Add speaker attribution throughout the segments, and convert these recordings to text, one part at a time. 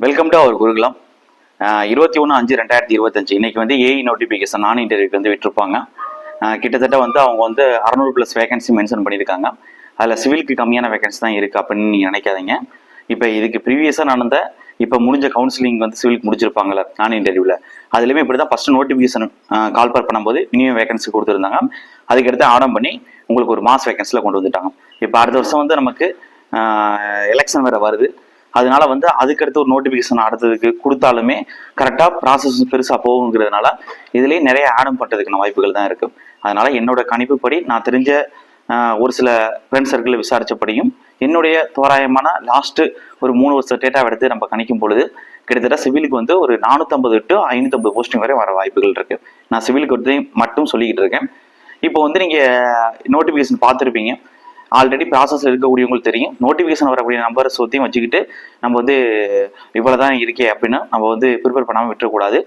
Speaker 1: Welcome to our குருகுலம். 21/5/2025 இன்னைக்கு வந்து AE notification நான் இன்டர்வியூக்கு வந்து விட்டுருப்பாங்க. கிட்டத்தட்ட வந்து அவங்க வந்து 600+ வேகன்சி மென்ஷன் பண்ணியிருக்காங்க. அதில் சிவிலுக்கு கம்மியான வேகன்சி தான் இருக்குது அப்படின்னு நீங்கள் நினைக்காதீங்க. இப்போ இதுக்கு ப்ரீவியஸாக நடந்த இப்போ முடிஞ்ச கவுன்சிலிங் வந்து சிவிலுக்கு முடிச்சிருப்பாங்கல்ல நான் இன்டர்வியூவில், அதுலேயுமே இப்படி தான் ஃபஸ்ட்டு நோட்டிஃபிகேஷன் கால்பர் பண்ணும்போது மினிமம் வேகன்சி கொடுத்துருந்தாங்க. அதுக்கடுத்து ஆடம் பண்ணி உங்களுக்கு ஒரு மாஸ் வேகன்சியில் கொண்டு வந்துட்டாங்க. இப்போ அடுத்த வருஷம் வந்து நமக்கு எலெக்ஷன் வேறு வருது. அதனால வந்து அதுக்கடுத்து ஒரு நோட்டிஃபிகேஷன் அடுத்ததுக்கு கொடுத்தாலுமே கரெக்டாக ப்ராசஸ் பெருசாக போகுங்கிறதுனால இதுலேயே நிறைய ஆடம் பண்ணுறதுக்கான வாய்ப்புகள் தான் இருக்குது. அதனால என்னோட கணிப்புப்படி நான் தெரிஞ்ச ஒரு சில ஃப்ரெண்ட் சர்க்கிளில் விசாரித்தபடியும் என்னுடைய தோராயமான லாஸ்ட்டு ஒரு 3 வருஷ டேட்டாவை எடுத்து நம்ம கணிக்கும் பொழுது கிட்டத்தட்ட சிவிலுக்கு வந்து ஒரு 450 to 550 போஸ்டிங் வரை வர வாய்ப்புகள் இருக்குது. நான் சிவிலுக்கு வந்து மட்டும் சொல்லிக்கிட்டு இருக்கேன். இப்போ வந்து நீங்கள் நோட்டிஃபிகேஷன் பார்த்துருப்பீங்க. ஆல்ரெடி ப்ராசஸில் இருக்கக்கூடியவங்களுக்கு தெரியும். நோட்டிஃபிகேஷன் வரக்கூடிய நம்பரை சொத்தையும் வச்சுக்கிட்டு நம்ம வந்து இவ்வளோ தான் இருக்கே அப்படின்னு நம்ம வந்து ப்ரிப்பேர் பண்ணாமல் விட்டுறக்கூடாது.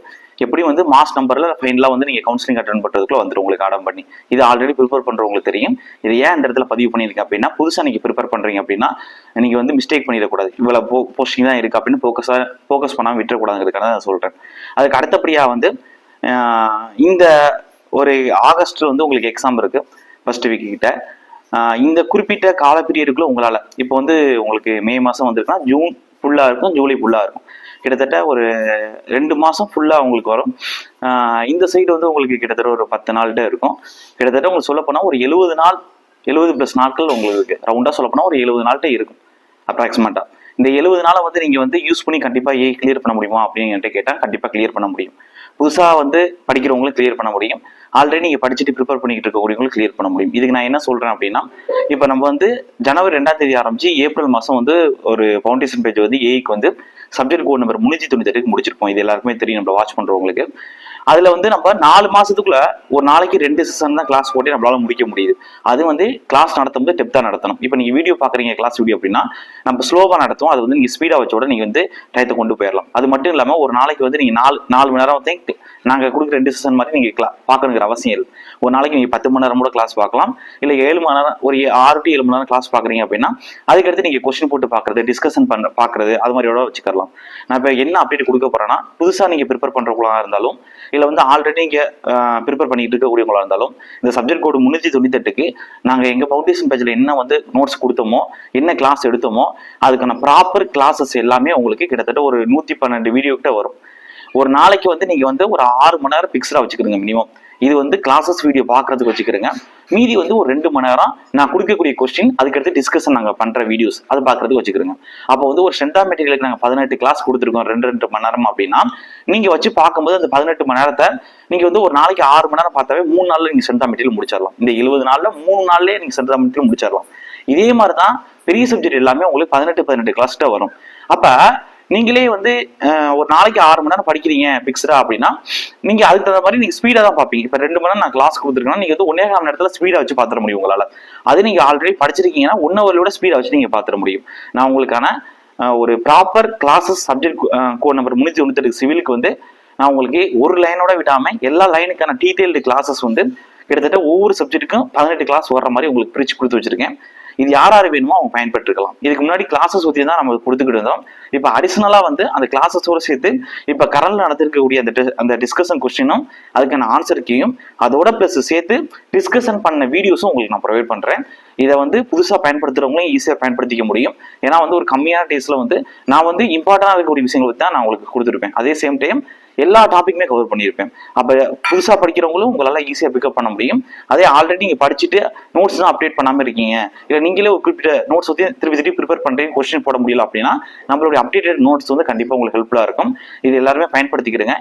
Speaker 1: எப்படியும் வந்து மாஸ் நம்பரில் ஃபைனலாக வந்து நீங்கள் கவுன்சிலிங் அட்டன் பண்ணுறதுக்குள்ள வந்துடும் உங்களுக்கு ஆடம் பண்ணி. இது ஆல்ரெடி ப்ரிப்பேர் பண்ணுறவங்களுக்கு தெரியும். இது ஏன் இந்த இடத்துல பதிவு பண்ணியிருக்கேன் அப்படின்னா, புதுசாக நீங்கள் ப்ரிப்பேர் பண்ணுறீங்க அப்படின்னா நீங்கள் வந்து மிஸ்டேக் பண்ணிடக்கூடாது. இவ்வளோ போஸ்டிங் தான் இருக்குது அப்படின்னு ஃபோக்கஸ் பண்ணாமல் விட்டுறக்கூடாதுங்கிறதுக்காக நான் சொல்கிறேன். அதுக்கு அடுத்தபடியாக வந்து இந்த ஒரு ஆகஸ்ட் வந்து உங்களுக்கு எக்ஸாம் இருக்குது ஃபர்ஸ்ட் வீக் கிட்ட. இந்த குறிப்பிட்ட கால பீரியடுக்குள்ள உங்களால் இப்போ வந்து உங்களுக்கு மே மாதம் வந்திருக்குன்னா ஜூன் ஃபுல்லாக இருக்கும், ஜூலை ஃபுல்லாக இருக்கும். கிட்டத்தட்ட ஒரு 2 மாதம் ஃபுல்லாக உங்களுக்கு வரும். இந்த சைடு வந்து உங்களுக்கு கிட்டத்தட்ட ஒரு 10 நாள்கிட்ட இருக்கும். கிட்டத்தட்ட உங்களுக்கு சொல்லப்போனால் ஒரு 70 நாள் 70+ நாட்கள் உங்களுக்கு ரவுண்டாக சொல்லப்போனால் ஒரு 70 நாள்கிட்ட இருக்கும் அப்ராக்சிமேட்டாக. இந்த 70 நாளை வந்து நீங்கள் வந்து யூஸ் பண்ணி கண்டிப்பாக கிளியர் பண்ண முடியுமா அப்படின்னு என்கிட்ட கேட்டால் கண்டிப்பாக கிளியர் பண்ண முடியும். புதுசாக வந்து படிக்கிறவங்களும் கிளியர் பண்ண முடியும். ஆல்ரெடி நீங்கள் படிச்சுட்டு ப்ரிப்பேர் பண்ணிக்கிட்டு இருக்கக்கூடியவங்களும் கிளியர் பண்ண முடியும். இதுக்கு நான் என்ன சொல்கிறேன் அப்படின்னா, இப்போ நம்ம வந்து ஜனவரி 2ஆம் தேதி ஆரம்பிச்சு ஏப்ரல் மாதம் வந்து ஒரு ஃபவுண்டேஷன் பேஜ் வந்து ஏஐக்கு வந்து சப்ஜெக்ட் கோட் நம்பர் 398 முடிச்சிருப்போம். இது எல்லாருக்குமே தெரியும் நம்ம வாட்ச் பண்ணுறவங்களுக்கு. அதில் வந்து நம்ம 4 மாதத்துக்குள்ள ஒரு நாளைக்கு 2 செஷன் தான் கிளாஸ் போட்டு நம்மளால முடிக்க முடியுது. அது வந்து கிளாஸ் நடத்தும் போது டெப்த்தாக நடத்தணும். இப்போ நீங்கள் வீடியோ பார்க்குறீங்க கிளாஸ் வீடியோ அப்படின்னா நம்ம ஸ்லோவாக நடத்துவோம். அது வந்து நீங்கள் ஸ்பீடாக வச்சோட நீங்கள் வந்து டயத்தை கொண்டு போயிடலாம். அது மட்டும் இல்லாமல் ஒரு நாளைக்கு வந்து நீங்கள் 4 மணி நேரம் வந்து நாங்கள் கொடுக்குற 2 செஷன் மாதிரி நீங்கள் பார்க்கணுங்கிற அவசியம் இல்லை. ஒரு நாளைக்கு நீங்கள் 10 மணி நேரம் கூட கிளாஸ் பார்க்கலாம். இல்லை 7 மணி நேரம், ஒரு 6 to 7 மணி நேரம் கிளாஸ் பார்க்குறீங்க அப்படின்னா அதுக்கடுத்து நீங்கள் கொஸ்டின் போட்டு பார்க்குறது, டிஸ்கஷன் பார்க்குறது, அது மாதிரியோட வச்சுக்கலாம். நான் இப்போ என்ன அப்டேட் கொடுக்க போகிறேன்னா, புதுசாக நீங்கள் ப்ரிப்பேர் பண்ணுறவங்களா இருந்தாலும் இல்லை வந்து ஆல்ரெடி நீங்கள் ப்ரிப்பேர் பண்ணிட்டு இருக்கக்கூடியவங்களா இருந்தாலும் இந்த சப்ஜெக்ட் கோடு 398க்கு நாங்கள் எங்கள் ஃபவுண்டேஷன் பேஜில் என்ன வந்து நோட்ஸ் கொடுத்தோமோ, என்ன கிளாஸ் எடுத்தோமோ அதுக்கான ப்ராப்பர் கிளாஸஸ் எல்லாமே உங்களுக்கு கிட்டத்தட்ட ஒரு 112 வீடியோ கிட்ட வரும். ஒரு நாளைக்கு வந்து நீங்கள் வந்து ஒரு 6 மணி நேரம் ஃபிக்ஸ்டாக வச்சுக்கிறீங்க மினிமம். இது வந்து கிளாஸஸ் வீடியோ பார்க்கறதுக்கு வச்சுக்கிறேங்க. மீதி வந்து ஒரு 2 மணி நேரம் நான் கொடுக்கக்கூடிய கொஸ்டின், அதுக்கடுத்து டிஸ்கஷன் நாங்கள் பண்ணுற வீடியோஸ் அது பார்க்கறதுக்கு வச்சுக்கிறோங்க. அப்போ வந்து ஒரு ஸ்ட்ரென்த் ஆஃப் மெட்டீரியலுக்கு நாங்கள் 18 கிளாஸ் கொடுத்துருக்கோம் 2 மணி நேரம் அப்படின்னா நீங்கள் வச்சு பார்க்கும்போது அந்த 18 மணி நேரத்தை நீங்கள் வந்து ஒரு நாளைக்கு 6 மணி நேரம் பார்த்தாவே 3 நாளில் நீங்கள் ஸ்ட்ரென்த் ஆஃப் மெட்டீரியல் முடிச்சிடலாம். இந்த 70 நாளில் 3 நாள்லேயே நீங்கள் ஸ்ட்ரென்த் ஆஃப் மெட்டீரியல் முடிச்சிடலாம். இதே மாதிரி தான் பெரிய சப்ஜெக்ட் எல்லாமே உங்களுக்கு 18 கிளாஸ்கிட்ட வரும். அப்போ நீங்களே வந்து ஒரு நாளைக்கு 6 மணி நேரம் படிக்கிறீங்க பிக்ஸ்டா அப்படின்னா நீங்க அதுக்கு தகுந்த மாதிரி நீங்க ஸ்பீடா தான் பார்ப்பீங்க. இப்போ 2 மணி நேரம் நான் கிளாஸ் கொடுத்துருக்கேன்னா நீங்க வந்து 1.5 மணி நேரத்துல ஸ்பீடா வச்சு பார்த்துட முடியும் உங்களால. அது நீங்க ஆல்ரெடி படிச்சிருக்கீங்கன்னா 1 ஹவரோட ஸ்பீடா வச்சு நீங்க பார்த்துட முடியும். நான் உங்களுக்கான ஒரு proper classes subject code number 398 சிவிலுக்கு வந்து நான் உங்களுக்கு ஒரு லைனோட விடாம எல்லா லைனுக்கான டீடைல்டு கிளாஸஸ் வந்து கிட்டத்தட்ட ஒவ்வொரு சப்ஜெக்ட்டுக்கும் 18 கிளாஸ் வர்ற மாதிரி உங்களுக்கு பிரிச்சு கொடுத்து வச்சிருக்கேன். இது யார் வேணுமோ அவங்க பயன்பெற்றுக்கலாம். இதுக்கு முன்னாடி கிளாஸஸ் பற்றி தான் நம்ம கொடுத்துக்கிட்டு இருந்தோம். இப்போ அடிஷனலாக வந்து அந்த கிளாஸஸோடு சேர்த்து இப்போ கரண்ட் நடத்திருக்கக்கூடிய அந்த டிஸ்கஷன் கொஸ்டினும் அதுக்கான ஆன்சர் கீயும் அதோட ப்ளஸ் சேர்த்து டிஸ்கஷன் பண்ண வீடியோஸும் உங்களுக்கு நான் ப்ரொவைட் பண்ணுறேன். இதை வந்து புதுசாக பயன்படுத்துகிறவங்களும் ஈஸியாக பயன்படுத்திக்க முடியும். ஏன்னா வந்து ஒரு கம்மியான டேஸில் வந்து நான் வந்து இம்பார்ட்டண்டாக இருக்கக்கூடிய விஷயங்களை தான் நான் உங்களுக்கு கொடுத்துருப்பேன். அதே சேம் டைம் எல்லா டாபிக்குமே கவர் பண்ணியிருப்பேன். அப்போ புதுசாக படிக்கிறவங்களும் உங்களால் ஈஸியாக பிக்கப் பண்ண முடியும். அதே ஆல்ரெடி நீங்கள் படிச்சுட்டு நோட்ஸ் தான் அப்டேட் பண்ணாமல் இருக்கீங்க, இல்லை நீங்களே ஒரு குறிப்பிட்ட நோட்ஸ் வந்து திருப்பி ப்ரிப்பேர் பண்ணுறீங்க, கொஸ்டின் போட முடியல அப்படின்னா நம்மளுடைய அப்டேட்டட் நோட்ஸ் வந்து கண்டிப்பாக உங்களுக்கு ஹெல்ப்ஃபுல்லாக இருக்கும். இது எல்லாருமே பயன்படுத்திக்கிடுங்க.